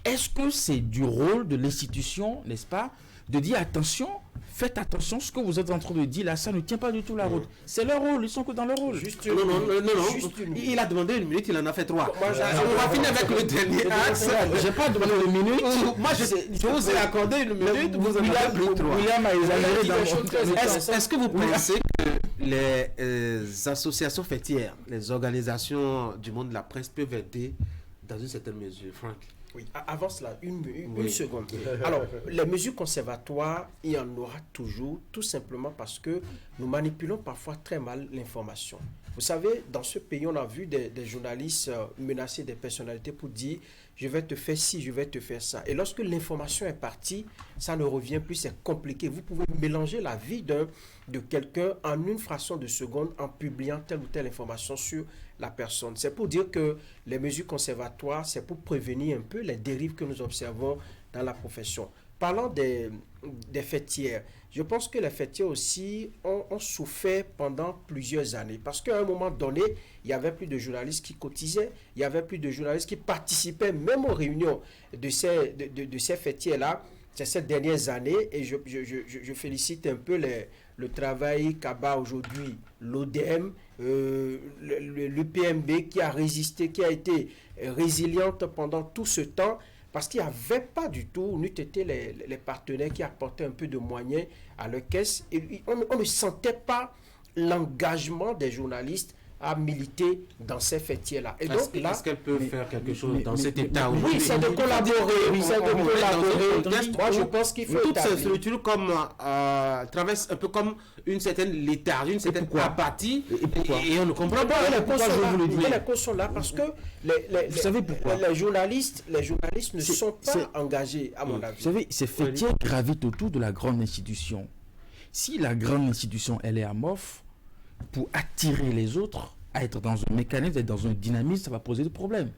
Est-ce que c'est du rôle de l'institution, n'est-ce pas, de dire attention, faites attention, ce que vous êtes en train de dire là, ça ne tient pas du tout la route. C'est leur rôle, ils sont que dans leur rôle. Non. Il a demandé 1 minute, il en a fait 3. On va finir avec le dernier axe. Je n'ai pas demandé 1 minute. Moi, je vous ai accordé 1 minute, vous en avez pris 3. William a exagéré dans Est-ce que vous pensez que les associations fêtières, les organisations du monde de la presse peuvent aider dans une certaine mesure, Franck? Oui, avant cela, une seconde. Alors, les mesures conservatoires, il y en aura toujours, tout simplement parce que nous manipulons parfois très mal l'information. Vous savez, dans ce pays, on a vu des journalistes menacer des personnalités pour dire « je vais te faire ci, je vais te faire ça ». Et lorsque l'information est partie, ça ne revient plus, c'est compliqué. Vous pouvez mélanger la vie de quelqu'un en une fraction de seconde en publiant telle ou telle information sur la personne. C'est pour dire que les mesures conservatoires, c'est pour prévenir un peu les dérives que nous observons dans la profession. Parlant des fêtières, je pense que les fêtières aussi ont souffert pendant plusieurs années parce qu'à un moment donné, il y avait plus de journalistes qui cotisaient, il y avait plus de journalistes qui participaient même aux réunions de ces fêtières-là. C'est ces dernières années et je félicite un peu le travail qu'abat aujourd'hui l'ODM, l'UPMB qui a résisté, qui a été résiliente pendant tout ce temps parce qu'il n'y avait pas du tout, n'eût été les partenaires qui apportaient un peu de moyens à leur caisse. Et on ne sentait pas l'engagement des journalistes à militer dans ces fêtiers-là. Et donc là, est-ce qu'elle peut faire quelque chose dans cet état où oui, c'est de collaborer. Moi, je pense qu'il faut toutes ces structures traversent un peu comme une certaine léthargie, une certaine apathie. Et on ne comprend pas. Les causes sont là parce que vous savez pourquoi les journalistes ne sont pas engagés, à mon avis. Vous savez, ces fêtiers gravitent autour de la grande institution. Si la grande institution, elle est amorphe, pour attirer les autres à être dans un mécanisme, être dans un dynamisme, ça va poser des problèmes.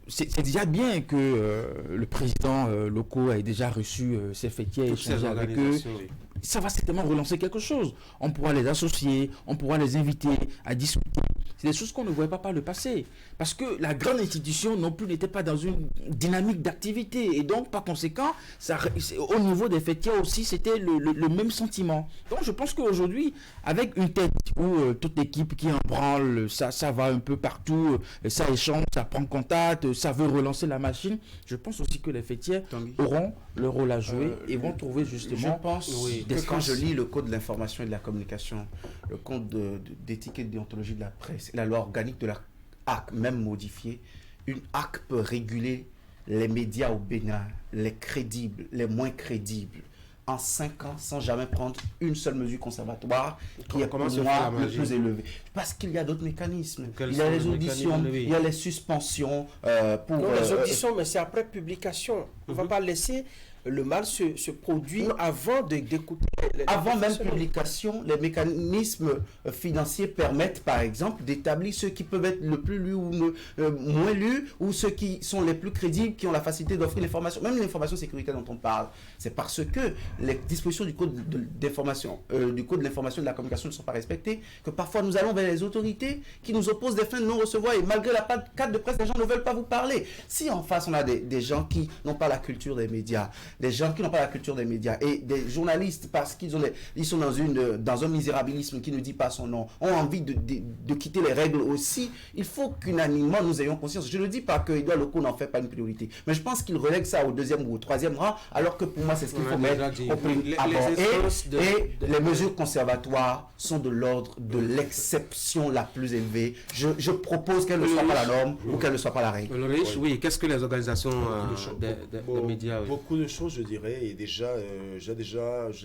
C'est déjà bien que le président Loko ait déjà reçu ces fêtiers, échangé avec eux. Oui. Ça va certainement relancer quelque chose. On pourra les associer, on pourra les inviter à discuter. C'est des choses qu'on ne voyait pas par le passé. Parce que la grande institution non plus n'était pas dans une dynamique d'activité. Et donc, par conséquent, au niveau des fêtiers aussi, c'était le même sentiment. Donc, je pense qu'aujourd'hui, avec une tête où toute l'équipe qui en branle, ça va un peu partout, ça échange, ça prend contact, ça veut relancer la machine, je pense aussi que les fêtiers auront leur rôle à jouer et vont trouver justement... Je pense que quand je lis le code de l'information et de la communication, le code d'éthique et de déontologie de la presse, la loi organique de la HAC, même modifiée, une HAC peut réguler les médias au Bénin, les crédibles, les moins crédibles, en 5 ans, sans jamais prendre une seule mesure conservatoire qui est pour moi le plus élevé. Parce qu'il y a d'autres mécanismes. Il y a les auditions, il y a les suspensions. Les auditions, mais c'est après publication. On ne va pas laisser le mal se produit avant d'écouter. Avant même publication, les mécanismes financiers permettent par exemple d'établir ceux qui peuvent être le plus lus ou moins lus, ou ceux qui sont les plus crédibles, qui ont la facilité d'offrir l'information, même l'information sécuritaire dont on parle. C'est parce que les dispositions du code d'information, du code de l'information et de la communication ne sont pas respectées, que parfois nous allons vers les autorités qui nous opposent des fins de non-recevoir, et malgré la carte de presse, les gens ne veulent pas vous parler. Si en face on a des gens qui n'ont pas la culture des médias, des gens qui n'ont pas la culture des médias et des journalistes parce qu'ils sont dans un misérabilisme qui ne dit pas son nom, ont envie de quitter les règles aussi, il faut qu'unanimement nous ayons conscience. Je ne dis pas que Edouard Loko n'en fait pas une priorité, mais je pense qu'il relègue ça au 2e ou au 3e rang, alors que pour moi c'est ce qu'il faut mettre au premier abord. Et les mesures conservatoires sont de l'ordre de l'exception la plus élevée. Je propose qu'elles ne soient pas la norme ou qu'elles ne soient pas la règle. Oui, qu'est-ce que les organisations des médias... Beaucoup de choses, je dirais, et déjà,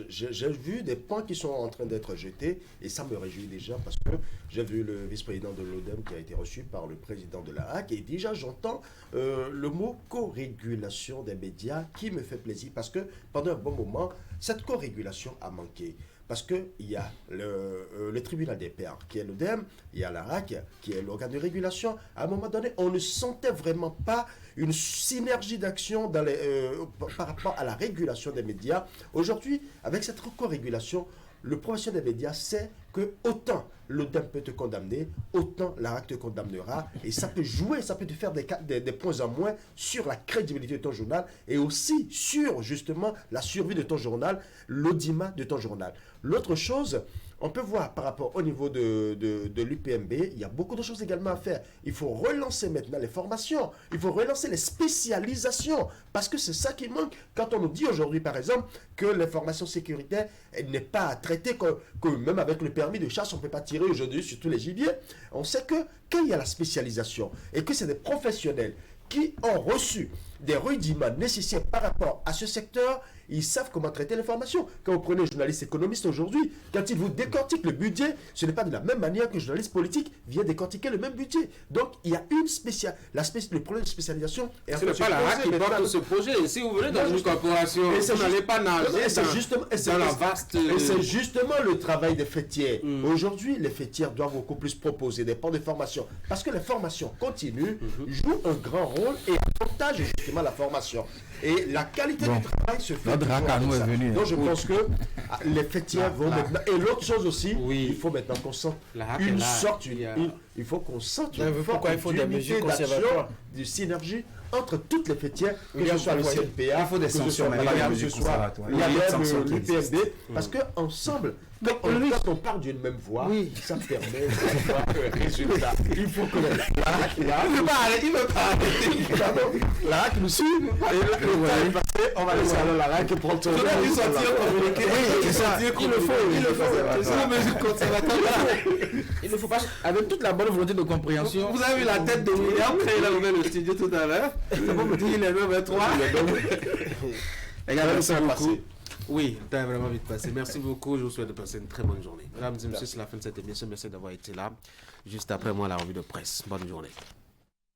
j'ai vu des points qui sont en train d'être jetés, et ça me réjouit déjà, parce que j'ai vu le vice-président de l'ODEM qui a été reçu par le président de la HAC, et déjà j'entends le mot co-régulation des médias qui me fait plaisir, parce que pendant un bon moment, cette co-régulation a manqué. Parce qu'il y a le tribunal des pairs qui est l'ODEM, il y a la RAC qui est l'organe de régulation. À un moment donné, on ne sentait vraiment pas une synergie d'action par rapport à la régulation des médias. Aujourd'hui, avec cette co-régulation, le professionnel des médias sait que autant l'ODEM peut te condamner, autant la RAC te condamnera. Et ça peut jouer, ça peut te faire des points en moins sur la crédibilité de ton journal et aussi sur justement la survie de ton journal, l'audimat de ton journal. L'autre chose, on peut voir par rapport au niveau de l'UPMB, il y a beaucoup de choses également à faire. Il faut relancer maintenant les formations, il faut relancer les spécialisations, parce que c'est ça qui manque. Quand on nous dit aujourd'hui, par exemple, que l'information sécuritaire n'est pas traitée, que même avec le permis de chasse, on ne peut pas tirer aujourd'hui sur tous les gibiers, on sait que quand il y a la spécialisation et que c'est des professionnels qui ont reçu des rudiments nécessaires par rapport à ce secteur, ils savent comment traiter l'information. Quand vous prenez un journaliste économiste aujourd'hui, quand il vous décortique le budget, ce n'est pas de la même manière qu'un journaliste politique vient décortiquer le même budget. Donc, il y a une le problème de spécialisation. Ce n'est pas la RAC qui porte ce projet. Si vous venez dans une corporation, vous n'allez pas nager dans la vaste... Et c'est justement le travail des fêtières. Aujourd'hui, les fêtières doivent beaucoup plus proposer des plans de formation. Parce que les formations continues jouent un grand rôle et avantage justement la formation. Et la qualité du travail se fait. Donc je pense que les fêtières vont maintenant. Et l'autre chose aussi, il faut maintenant qu'on sente une sorte, il faut qu'on sente une forme d'unité d'action, de synergie entre toutes les fêtières, que ce soit le CNPA, il faut des sanctions, que ce soit l'UPMB, parce qu'ensemble, quand on parle d'une même voix, ça permet d'avoir un résultat. Il faut que la RAC la RAC nous suive, et le temps est passé, on va laisser alors la RAC prendre son rôle. Il ne faut pas, avec toute la bonne volonté de compréhension. Vous avez vu la tête de William quand il a ouvert le studio tout à l'heure. C'est bon, me dire il est 9h03. Les gars, merci beaucoup. Oui, t'as vraiment vite passé. Merci beaucoup. Je vous souhaite de passer une très bonne journée. Mesdames et messieurs, c'est la fin de cette émission. Merci d'avoir été là. Juste après moi, la revue de presse. Bonne journée.